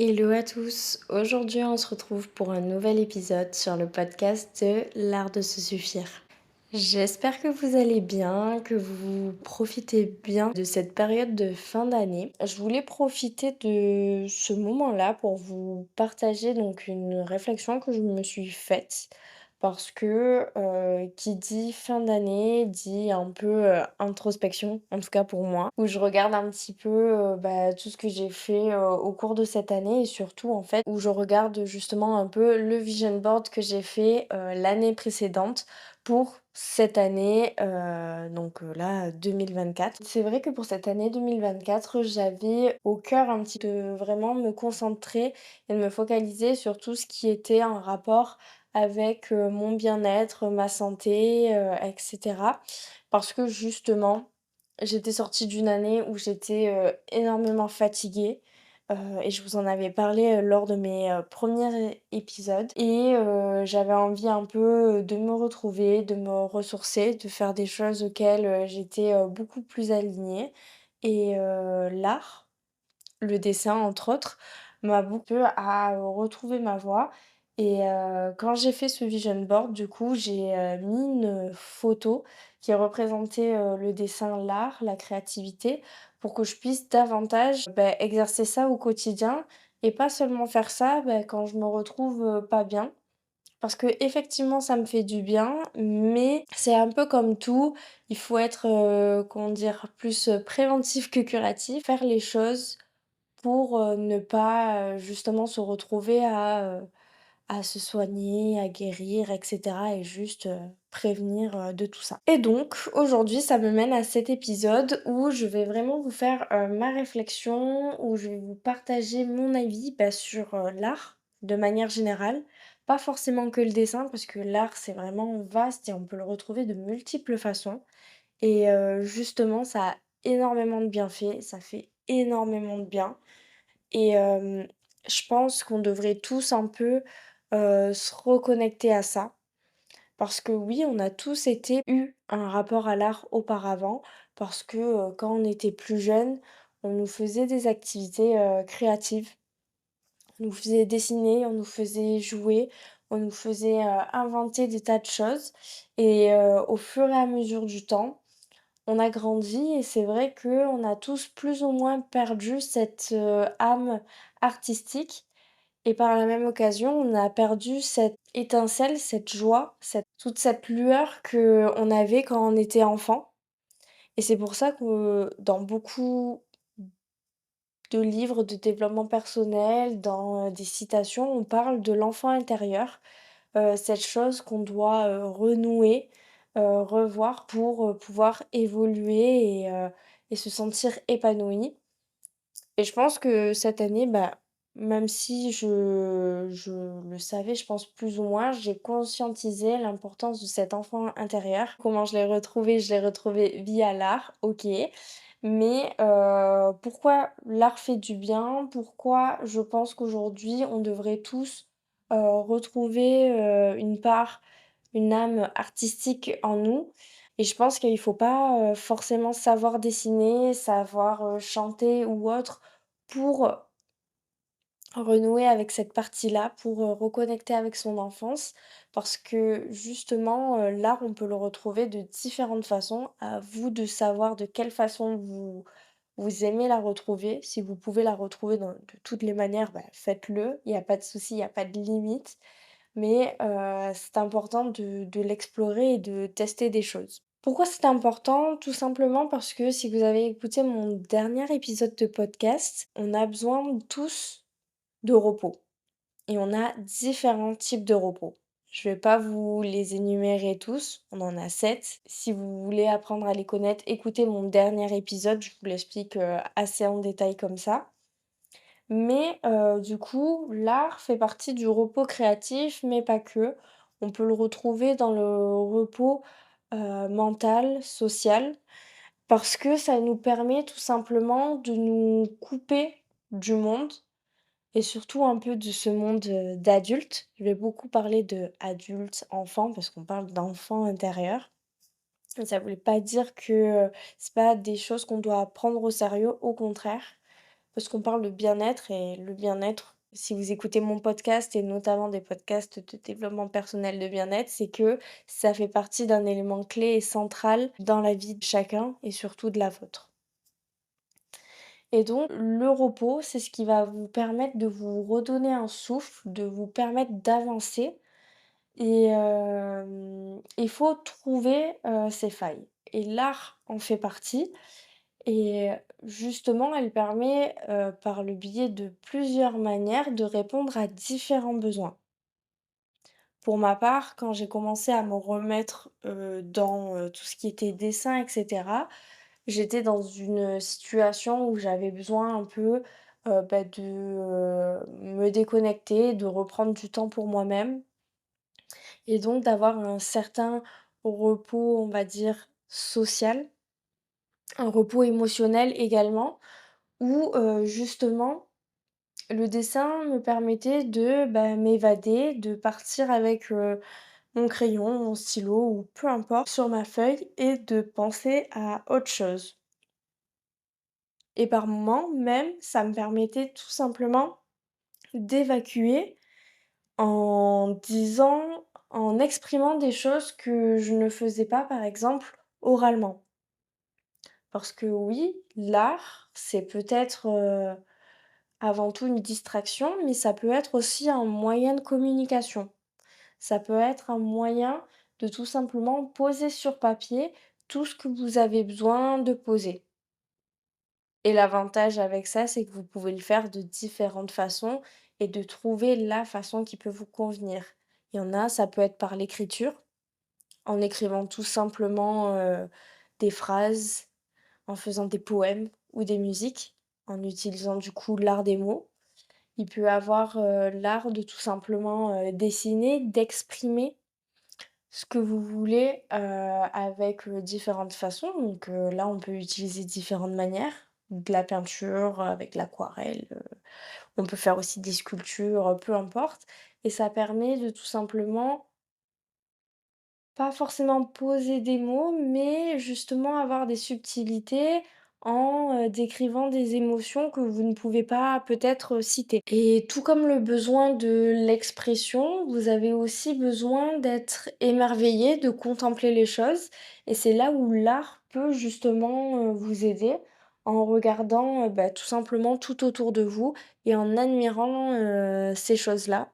Hello à tous, aujourd'hui on se retrouve pour un nouvel épisode sur le podcast de l'art de se suffire. J'espère que vous allez bien, que vous profitez bien de cette période de fin d'année. Je voulais profiter de ce moment-là pour vous partager donc une réflexion que je me suis faite parce que qui dit fin d'année dit un peu introspection, en tout cas pour moi, où je regarde un petit peu tout ce que j'ai fait au cours de cette année et surtout en fait où je regarde justement un peu le vision board que j'ai fait l'année précédente pour cette année, là 2024. C'est vrai que pour cette année 2024, j'avais au cœur un petit peu de vraiment me concentrer et de me focaliser sur tout ce qui était en rapport avec, mon bien-être, ma santé, et cetera. Parce que justement, j'étais sortie d'une année où j'étais, énormément fatiguée, et je vous en avais parlé, lors de mes, premiers épisodes et j'avais envie un peu, de me retrouver, de me ressourcer, de faire des choses auxquelles, j'étais, beaucoup plus alignée et l'art, le dessin entre autres, m'a beaucoup à retrouver ma voie et quand j'ai fait ce vision board du coup, j'ai, mis une photo qui représentait, le dessin, l'art, la créativité pour que je puisse davantage, exercer ça au quotidien et pas seulement faire ça, quand je me retrouve, pas bien. Parce que effectivement, ça me fait du bien, mais c'est un peu comme tout, il faut être, comment dire? Plus, préventif que curatif. Faire les choses pour, ne pas, justement se retrouver à se soigner, à guérir et cetera et juste, prévenir, de tout ça. Et donc aujourd'hui, ça me mène à cet épisode où je vais vraiment vous faire, ma réflexion, où je vais vous partager mon avis, sur, l'art de manière générale. Pas forcément que le dessin parce que l'art, c'est vraiment vaste et on peut le retrouver de multiples façons et justement, ça a énormément de bienfaits, ça fait énormément de bien. Et je pense qu'on devrait tous un peu, se reconnecter à ça. Parce que oui, on a tous eu un rapport à l'art auparavant, parce que, quand on était plus jeune, on nous faisait des activités, créatives. On nous faisait dessiner, on nous faisait jouer, on nous faisait, inventer des tas de choses et au fur et à mesure du temps, on a grandi et c'est vrai qu'on a tous plus ou moins perdu cette, âme artistique et par la même occasion, on a perdu cette étincelle, cette joie, toute cette lueur qu'on avait quand on était enfant et c'est pour ça que dans beaucoup de livres de développement personnel, dans, des citations, on parle de l'enfant intérieur, cette chose qu'on doit, renouer, revoir pour, pouvoir évoluer et se sentir épanoui. Et je pense que cette année, même si je le savais, je pense plus ou moins, j'ai conscientisé l'importance de cet enfant intérieur. Comment je l'ai retrouvé? Je l'ai retrouvé via l'art, OK. Mais pourquoi l'art fait du bien? Pourquoi je pense qu'aujourd'hui on devrait tous, retrouver, une part, une âme artistique en nous? Et je pense qu'il faut pas, forcément savoir dessiner, savoir, chanter ou autre pour renouer avec cette partie-là, pour, reconnecter avec son enfance. Parce que justement, l'art, on peut le retrouver de différentes façons. À vous de savoir de quelle façon vous aimez la retrouver. Si vous pouvez la retrouver de toutes les manières, faites-le. Il y a pas de souci, il y a pas de limite. Mais, c'est important de l'explorer et de tester des choses. Pourquoi c'est important? Tout simplement parce que si vous avez écouté mon dernier épisode de podcast, on a besoin tous de repos et on a différents types de repos. Je vais pas vous les énumérer tous, on en a 7. Si vous voulez apprendre à les connaître, écoutez mon dernier épisode, je vous l'explique, assez en détail comme ça. Mais du coup, l'art fait partie du repos créatif, mais pas que. On peut le retrouver dans le repos, mental, social, parce que ça nous permet tout simplement de nous couper du monde et surtout un peu de ce monde, d'adultes. Je vais beaucoup parler d'adultes, enfants, parce qu'on parle d'enfants intérieurs. Ça voulait pas dire que, c'est pas des choses qu'on doit prendre au sérieux, au contraire. parce qu'on parle de bien-être et le bien-être, si vous écoutez mon podcast et notamment des podcasts de développement personnel de bien-être, c'est que ça fait partie d'un élément clé et central dans la vie de chacun et surtout de la vôtre. Et donc le repos, c'est ce qui va vous permettre de vous redonner un souffle, de vous permettre d'avancer et il faut trouver, ses failles et l'art en fait partie et justement elle permet, par le biais de plusieurs manières de répondre à différents besoins. Pour ma part, quand j'ai commencé à me remettre, dans, tout ce qui était dessin et cetera, j'étais dans une situation où j'avais besoin un peu, de, me déconnecter, de reprendre du temps pour moi-même et donc d'avoir un certain repos, on va dire, social, un repos émotionnel également où, justement, le dessin me permettait de, m'évader, de partir avec, mon crayon, mon stylo ou peu importe sur ma feuille et de penser à autre chose. Et par moments même, ça me permettait tout simplement d'évacuer en exprimant des choses que je ne faisais pas, par exemple, oralement. Parce que oui, l'art, c'est peut-être, avant tout une distraction, mais ça peut être aussi un moyen de communication. Ça peut être un moyen de tout simplement poser sur papier tout ce que vous avez besoin de poser. Et l'avantage avec ça, c'est que vous pouvez le faire de différentes façons et de trouver la façon qui peut vous convenir. Il y en a, ça peut être par l'écriture, en écrivant tout simplement des phrases, en faisant des poèmes ou des musiques, en utilisant du coup l'art des mots. Il peut avoir l'art de tout simplement dessiner, d'exprimer ce que vous voulez, avec, différentes façons. Donc, là, on peut utiliser différentes manières. De la peinture, avec l'aquarelle, on peut faire aussi des sculptures, peu importe et ça permet de tout simplement pas forcément poser des mots, mais justement avoir des subtilités en, décrivant des émotions que vous ne pouvez pas peut-être, citer. Et tout comme le besoin de l'expression, vous avez aussi besoin d'être émerveillé, de contempler les choses et c'est là où l'art peut justement, vous aider en regardant, tout simplement tout autour de vous et en admirant, ces choses-là.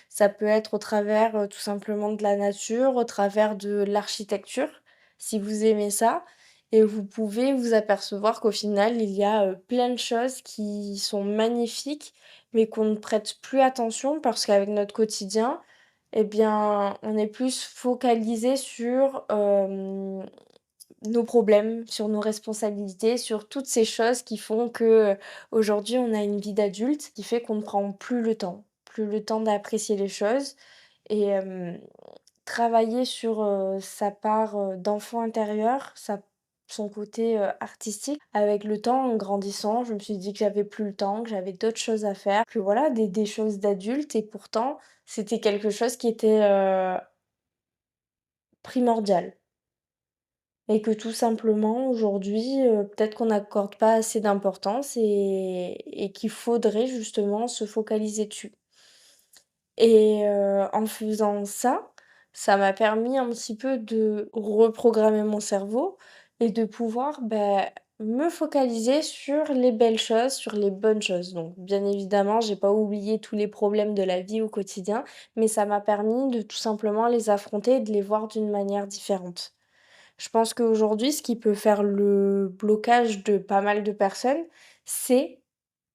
Ça peut être au travers, tout simplement de la nature, au travers de l'architecture, si vous aimez ça et vous pouvez vous apercevoir qu'au final, il y a, plein de choses qui sont magnifiques, mais qu'on ne prête plus attention parce qu'avec notre quotidien et bien, on est plus focalisé sur, nos problèmes, sur nos responsabilités, sur toutes ces choses qui font que, aujourd'hui, on a une vie d'adulte qui fait qu'on ne prend plus le temps d'apprécier les choses et travailler sur, sa part, d'enfant intérieur, son côté, artistique. Avec le temps, en grandissant, je me suis dit que j'avais plus le temps, que j'avais d'autres choses à faire, que voilà, des choses d'adultes et pourtant, c'était quelque chose qui était, primordial. Et que tout simplement aujourd'hui, peut-être qu'on n'accorde pas assez d'importance et qu'il faudrait justement se focaliser dessus. Et en faisant ça, ça m'a permis un petit peu de reprogrammer mon cerveau et de pouvoir, me focaliser sur les belles choses, sur les bonnes choses. Donc bien évidemment, j'ai pas oublié tous les problèmes de la vie au quotidien, mais ça m'a permis de tout simplement les affronter et de les voir d'une manière différente. Je pense qu'aujourd'hui, ce qui peut faire le blocage de pas mal de personnes, c'est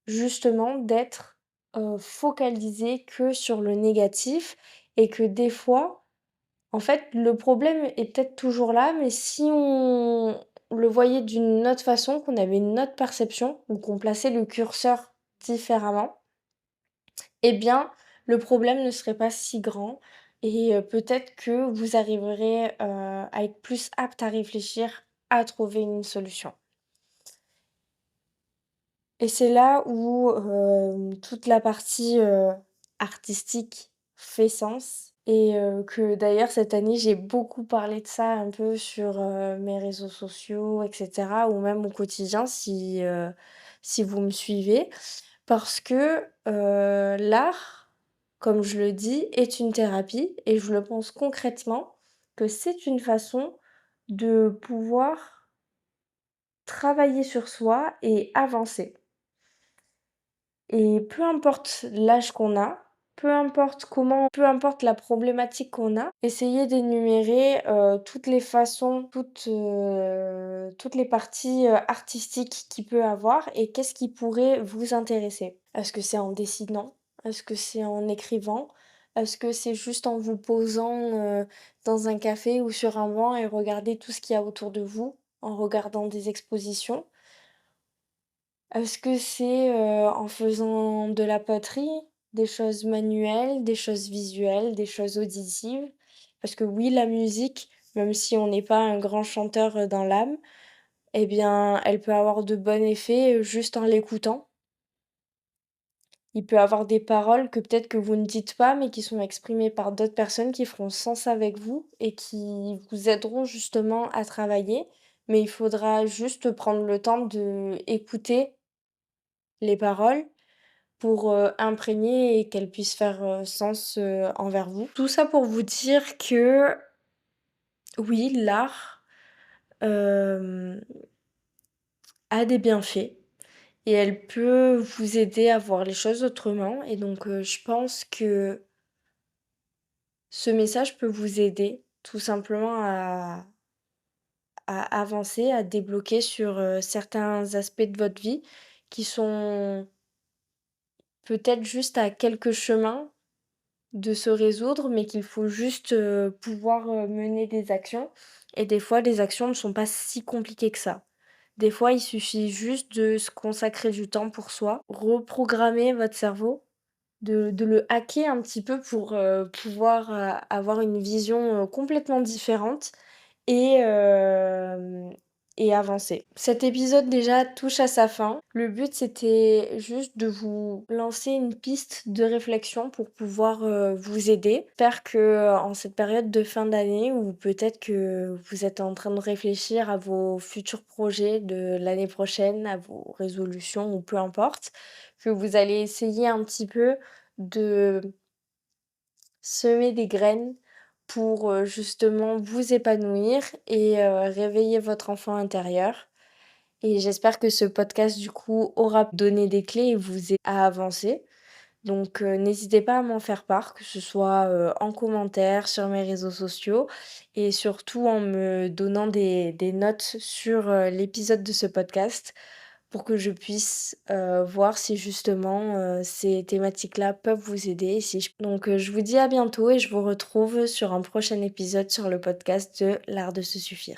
justement d'être, focalisé que sur le négatif et que des fois, en fait, le problème est peut-être toujours là, mais si on le voyait d'une autre façon, qu'on avait une autre perception ou qu'on plaçait le curseur différemment, eh bien, le problème ne serait pas si grand et peut-être que vous arriverez, à être plus apte à réfléchir, à trouver une solution. Et c'est là où, toute la partie, artistique fait sens et que d'ailleurs cette année j'ai beaucoup parlé de ça un peu sur, mes réseaux sociaux et cetera ou même au quotidien si vous me suivez, parce que, l'art, comme je le dis, est une thérapie et je le pense concrètement que c'est une façon de pouvoir travailler sur soi et avancer. Et peu importe l'âge qu'on a, peu importe la problématique qu'on a, essayez d'énumérer, toutes les façons, toutes les parties, artistiques qu'il peut avoir et qu'est-ce qui pourrait vous intéresser. Est-ce que c'est en dessinant? Est-ce que c'est en écrivant? Est-ce que c'est juste en vous posant, dans un café ou sur un banc et regarder tout ce qu'il y a autour de vous, en regardant des expositions? Est-ce que c'est, en faisant de la poterie, des choses manuelles, des choses visuelles, des choses auditives? Parce que oui, la musique, même si on n'est pas un grand chanteur, dans l'âme, eh bien, elle peut avoir de bons effets, juste en l'écoutant. Il peut avoir des paroles que peut-être que vous ne dites pas, mais qui sont exprimées par d'autres personnes qui feront sens avec vous et qui vous aideront justement à travailler. Mais il faudra juste prendre le temps d'écouter les paroles pour, imprégner et qu'elle puisse faire, sens, envers vous. Tout ça pour vous dire que oui, l'art, hem, a des bienfaits et elle peut vous aider à voir les choses autrement et donc je pense que ce message peut vous aider tout simplement à avancer, à débloquer sur, certains aspects de votre vie qui sont peut-être juste à quelques chemins de se résoudre, mais qu'il faut juste, pouvoir, mener des actions et des fois les actions ne sont pas si compliquées que ça. Des fois, il suffit juste de se consacrer du temps pour soi, reprogrammer votre cerveau, de le hacker un petit peu pour, pouvoir, avoir une vision, complètement différente et avancer. Cet épisode déjà touche à sa fin. Le but, c'était juste de vous lancer une piste de réflexion pour pouvoir, vous aider. J'espère que, en cette période de fin d'année où peut-être que vous êtes en train de réfléchir à vos futurs projets de l'année prochaine, à vos résolutions ou peu importe, que vous allez essayer un petit peu de semer des graines pour, justement vous épanouir et réveiller votre enfant intérieur et j'espère que ce podcast, du coup, aura donné des clés et vous aider à avancer. Donc n'hésitez pas à m'en faire part, que ce soit, en commentaire, sur mes réseaux sociaux et surtout en me donnant des notes sur, l'épisode de ce podcast pour que je puisse, voir si justement, ces thématiques-là peuvent vous aider, si je donc je vous dis à bientôt et je vous retrouve sur un prochain épisode sur le podcast de L'Art de se suffire.